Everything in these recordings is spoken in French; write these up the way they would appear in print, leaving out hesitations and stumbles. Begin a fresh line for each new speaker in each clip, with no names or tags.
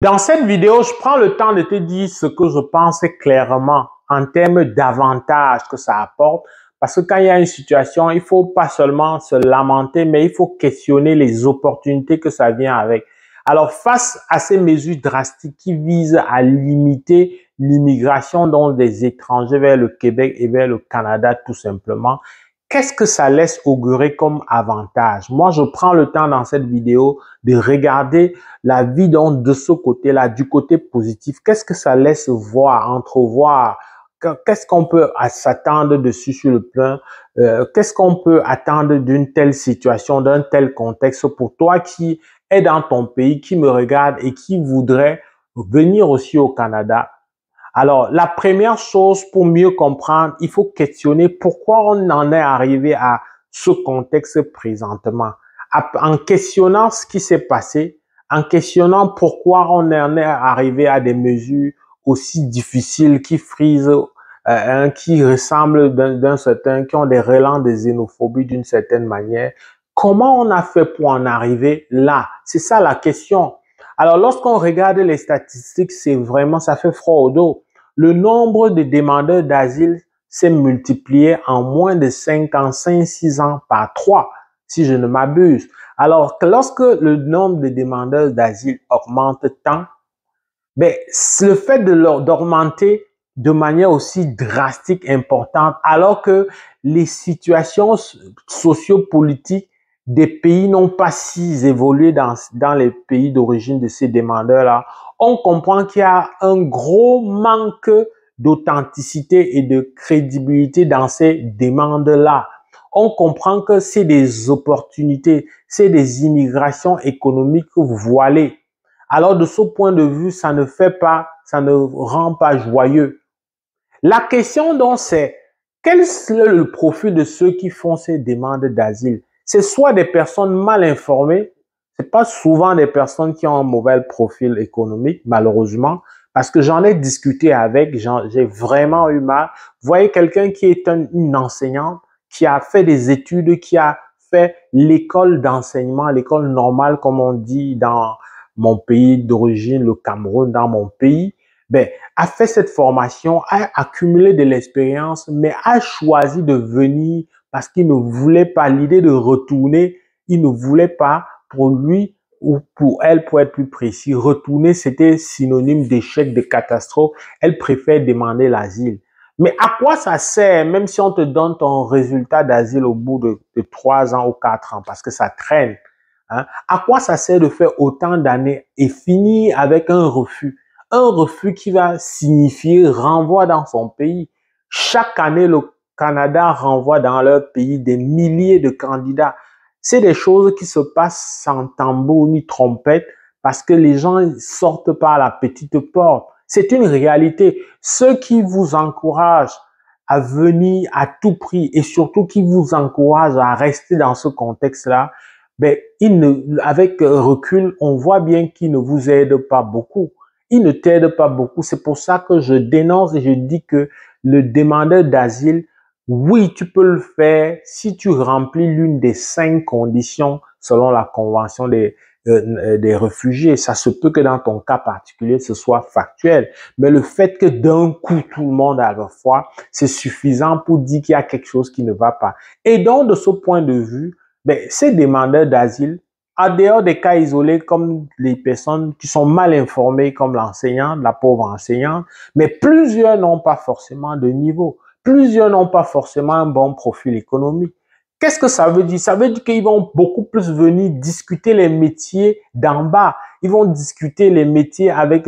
Dans cette vidéo, je prends le temps de te dire ce que je pense clairement en termes d'avantages que ça apporte. Parce que quand il y a une situation, il faut pas seulement se lamenter, mais il faut questionner les opportunités que ça vient avec. Alors, face à ces mesures drastiques qui visent à limiter l'immigration donc des étrangers vers le Québec et vers le Canada tout simplement, qu'est-ce que ça laisse augurer comme avantage? Moi, je prends le temps dans cette vidéo de regarder la vie donc de ce côté-là, du côté positif. Qu'est-ce que ça laisse voir, entrevoir? Qu'est-ce qu'on peut s'attendre dessus sur le plan? Qu'est-ce qu'on peut attendre d'une telle situation, d'un tel contexte pour toi qui est dans ton pays, qui me regarde et qui voudrait venir aussi au Canada? Alors, la première chose pour mieux comprendre, il faut questionner pourquoi on en est arrivé à ce contexte présentement. En questionnant ce qui s'est passé, en questionnant pourquoi on en est arrivé à des mesures aussi difficiles qui frisent, qui ressemblent qui ont des relents de xénophobie d'une certaine manière. Comment on a fait pour en arriver là? C'est ça la question. Alors, lorsqu'on regarde les statistiques, c'est vraiment, ça fait froid au dos. Le nombre de demandeurs d'asile s'est multiplié en moins de 5 ans, 5-6 ans par 3, si je ne m'abuse. Alors, lorsque le nombre de demandeurs d'asile augmente tant, ben, le fait d'augmenter de manière aussi drastique, importante, alors que les situations sociopolitiques des pays n'ont pas si évolué dans les pays d'origine de ces demandeurs-là, on comprend qu'il y a un gros manque d'authenticité et de crédibilité dans ces demandes-là. On comprend que c'est des opportunités, c'est des immigrations économiques voilées. Alors, de ce point de vue, ça ne rend pas joyeux. La question donc c'est, quel est le profil de ceux qui font ces demandes d'asile? C'est soit des personnes mal informées, c'est pas souvent des personnes qui ont un mauvais profil économique, malheureusement, parce que j'en ai discuté avec, j'ai vraiment eu mal. Vous voyez quelqu'un qui est une enseignante, qui a fait des études, qui a fait l'école d'enseignement, l'école normale, comme on dit dans mon pays d'origine, le Cameroun, dans mon pays, ben, a fait cette formation, a accumulé de l'expérience, mais a choisi de venir parce qu'il ne voulait pas l'idée de retourner, il ne voulait pas pour lui ou pour elle, pour être plus précis, retourner, c'était synonyme d'échec, de catastrophe. Elle préfère demander l'asile. Mais à quoi ça sert, même si on te donne ton résultat d'asile au bout de 3 ans ou 4 ans, parce que ça traîne, hein? À quoi ça sert de faire autant d'années et finir avec un refus? Un refus qui va signifier renvoi dans son pays. Chaque année, le Canada renvoie dans leur pays des milliers de candidats. C'est des choses qui se passent sans tambour ni trompette parce que les gens sortent par la petite porte. C'est une réalité. Ceux qui vous encouragent à venir à tout prix et surtout qui vous encouragent à rester dans ce contexte-là, ben, avec recul, on voit bien qu'ils ne vous aident pas beaucoup. Ils ne t'aident pas beaucoup. C'est pour ça que je dénonce et je dis que le demandeur d'asile, oui, tu peux le faire si tu remplis l'une des 5 conditions selon la Convention des réfugiés. Ça se peut que dans ton cas particulier, ce soit factuel. Mais le fait que d'un coup, tout le monde a la foi, c'est suffisant pour dire qu'il y a quelque chose qui ne va pas. Et donc, de ce point de vue, ben, ces demandeurs d'asile, en dehors des cas isolés comme les personnes qui sont mal informées comme l'enseignante, la pauvre enseignante, mais plusieurs n'ont pas forcément de niveau. Plusieurs n'ont pas forcément un bon profil économique. Qu'est-ce que ça veut dire? Ça veut dire qu'ils vont beaucoup plus venir discuter les métiers d'en bas. Ils vont discuter les métiers avec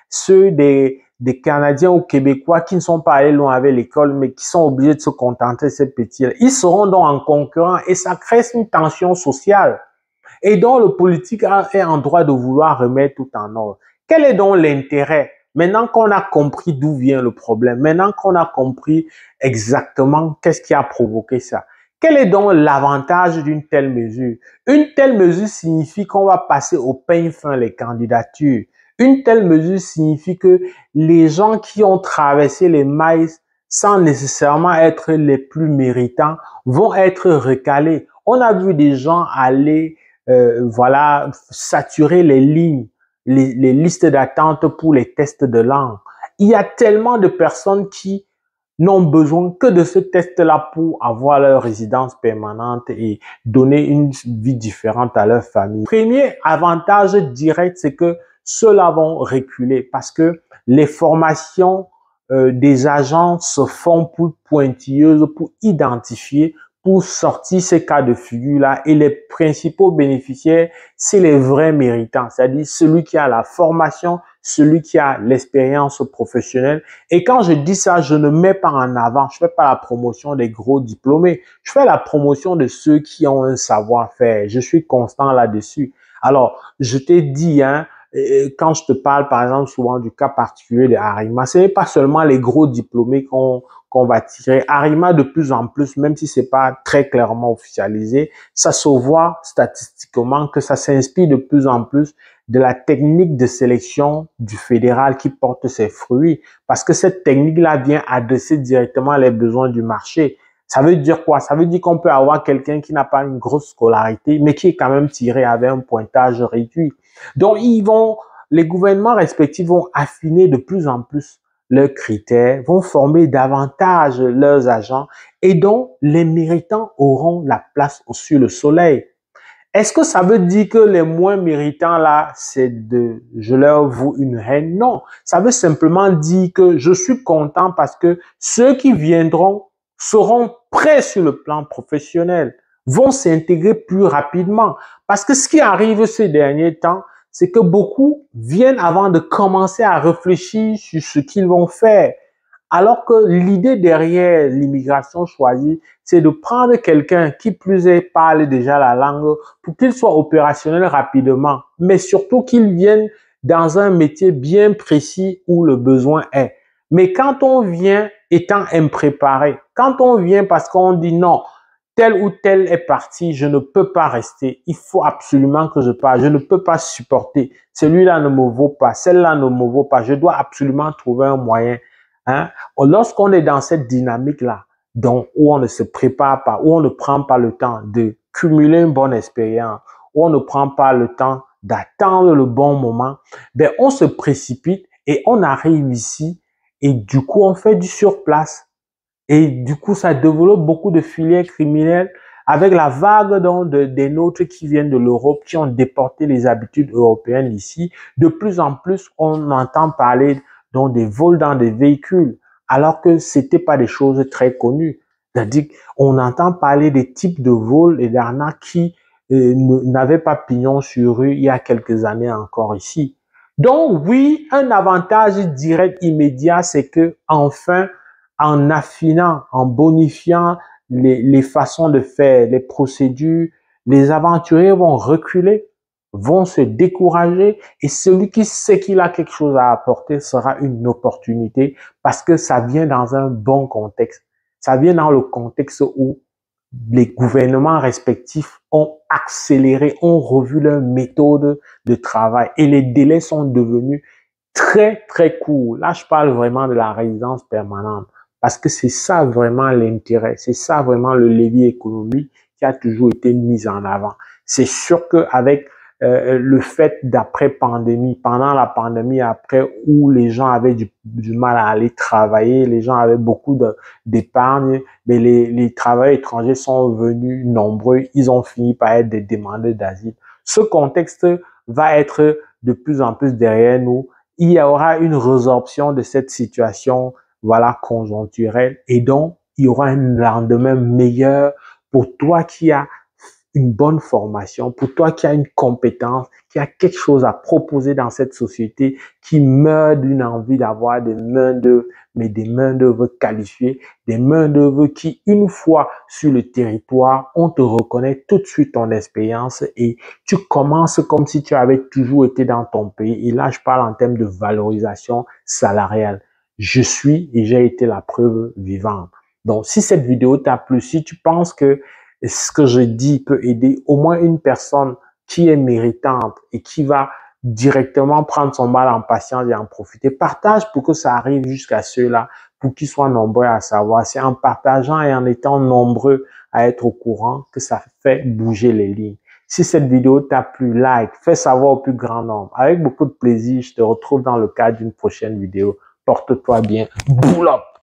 ceux des Canadiens ou Québécois qui ne sont pas allés loin avec l'école, mais qui sont obligés de se contenter de ces petits. Ils seront donc en concurrence et ça crée une tension sociale. Et donc, le politique est en droit de vouloir remettre tout en ordre. Quel est donc l'intérêt? Maintenant qu'on a compris d'où vient le problème, maintenant qu'on a compris exactement qu'est-ce qui a provoqué ça, quel est donc l'avantage d'une telle mesure? Une telle mesure signifie qu'on va passer au peigne fin les candidatures. Une telle mesure signifie que les gens qui ont traversé les mailles sans nécessairement être les plus méritants vont être recalés. On a vu des gens aller voilà, saturer les lignes les listes d'attente pour les tests de langue. Il y a tellement de personnes qui n'ont besoin que de ce test-là pour avoir leur résidence permanente et donner une vie différente à leur famille. Premier avantage direct, c'est que ceux-là vont reculer parce que les formations des agents se font pour pointilleuses, pour identifier, pour sortir ces cas de figure-là. Et les principaux bénéficiaires, c'est les vrais méritants, c'est-à-dire celui qui a la formation, celui qui a l'expérience professionnelle. Et quand je dis ça, je ne mets pas en avant, je fais pas la promotion des gros diplômés, je fais la promotion de ceux qui ont un savoir-faire. Je suis constant là-dessus. Alors, je t'ai dit, hein, quand je te parle, par exemple, souvent du cas particulier de Arima, ce n'est pas seulement les gros diplômés qu'on va tirer. Arima, de plus en plus, même si c'est pas très clairement officialisé, ça se voit statistiquement que ça s'inspire de plus en plus de la technique de sélection du fédéral qui porte ses fruits. Parce que cette technique-là vient adresser directement les besoins du marché. Ça veut dire quoi? Ça veut dire qu'on peut avoir quelqu'un qui n'a pas une grosse scolarité, mais qui est quand même tiré avec un pointage réduit. Donc, les gouvernements respectifs vont affiner de plus en plus leurs critères, vont former davantage leurs agents et donc les méritants auront la place sur le soleil. Est-ce que ça veut dire que les moins méritants là, je leur voue une haine? Non, ça veut simplement dire que je suis content parce que ceux qui viendront seront prêts sur le plan professionnel, vont s'intégrer plus rapidement. Parce que ce qui arrive ces derniers temps, c'est que beaucoup viennent avant de commencer à réfléchir sur ce qu'ils vont faire. Alors que l'idée derrière l'immigration choisie, c'est de prendre quelqu'un qui plus est parle déjà la langue pour qu'il soit opérationnel rapidement, mais surtout qu'il vienne dans un métier bien précis où le besoin est. Mais quand on vient étant impréparé, quand on vient parce qu'on dit non, tel ou tel est parti, je ne peux pas rester, il faut absolument que je parte, je ne peux pas supporter, celui-là ne me vaut pas, celle-là ne me vaut pas, je dois absolument trouver un moyen. Hein? Lorsqu'on est dans cette dynamique-là, donc où on ne se prépare pas, où on ne prend pas le temps de cumuler une bonne expérience, où on ne prend pas le temps d'attendre le bon moment, ben on se précipite et on arrive ici et du coup on fait du surplace. Et du coup, ça développe beaucoup de filières criminelles avec la vague donc, des nôtres qui viennent de l'Europe, qui ont déporté les habitudes européennes ici. De plus en plus, on entend parler donc, des vols dans des véhicules, alors que c'était pas des choses très connues. C'est-à-dire qu'on entend parler des types de vols et d'arnaques qui n'avaient pas pignon sur rue il y a quelques années encore ici. Donc oui, un avantage direct immédiat, c'est que enfin, en affinant, en bonifiant les façons de faire, les procédures, les aventuriers vont reculer, vont se décourager et celui qui sait qu'il a quelque chose à apporter sera une opportunité parce que ça vient dans un bon contexte. Ça vient dans le contexte où les gouvernements respectifs ont accéléré, ont revu leur méthode de travail et les délais sont devenus très, très courts. Là, je parle vraiment de la résidence permanente. Parce que c'est ça vraiment l'intérêt, c'est ça vraiment le levier économique qui a toujours été mis en avant. C'est sûr qu'avec le fait d'après-pandémie, pendant la pandémie après où les gens avaient du mal à aller travailler, les gens avaient beaucoup d'épargne, mais les travailleurs étrangers sont venus nombreux, ils ont fini par être des demandeurs d'asile. Ce contexte va être de plus en plus derrière nous. Il y aura une résorption de cette situation voilà, conjoncturel. Et donc, il y aura un lendemain meilleur pour toi qui as une bonne formation, pour toi qui as une compétence, qui a quelque chose à proposer dans cette société, qui meurt d'une envie d'avoir des mains-d'œuvre, mais des mains-d'œuvre qualifiées, des mains-d'œuvre qui, une fois sur le territoire, on te reconnaît tout de suite ton expérience et tu commences comme si tu avais toujours été dans ton pays. Et là, je parle en termes de valorisation salariale. Je suis et j'ai été la preuve vivante. Donc, si cette vidéo t'a plu, si tu penses que ce que je dis peut aider au moins une personne qui est méritante et qui va directement prendre son mal en patience et en profiter, partage pour que ça arrive jusqu'à ceux-là, pour qu'ils soient nombreux à savoir. C'est en partageant et en étant nombreux à être au courant que ça fait bouger les lignes. Si cette vidéo t'a plu, like, fais savoir au plus grand nombre. Avec beaucoup de plaisir, je te retrouve dans le cadre d'une prochaine vidéo. Porte-toi bien. Pull up!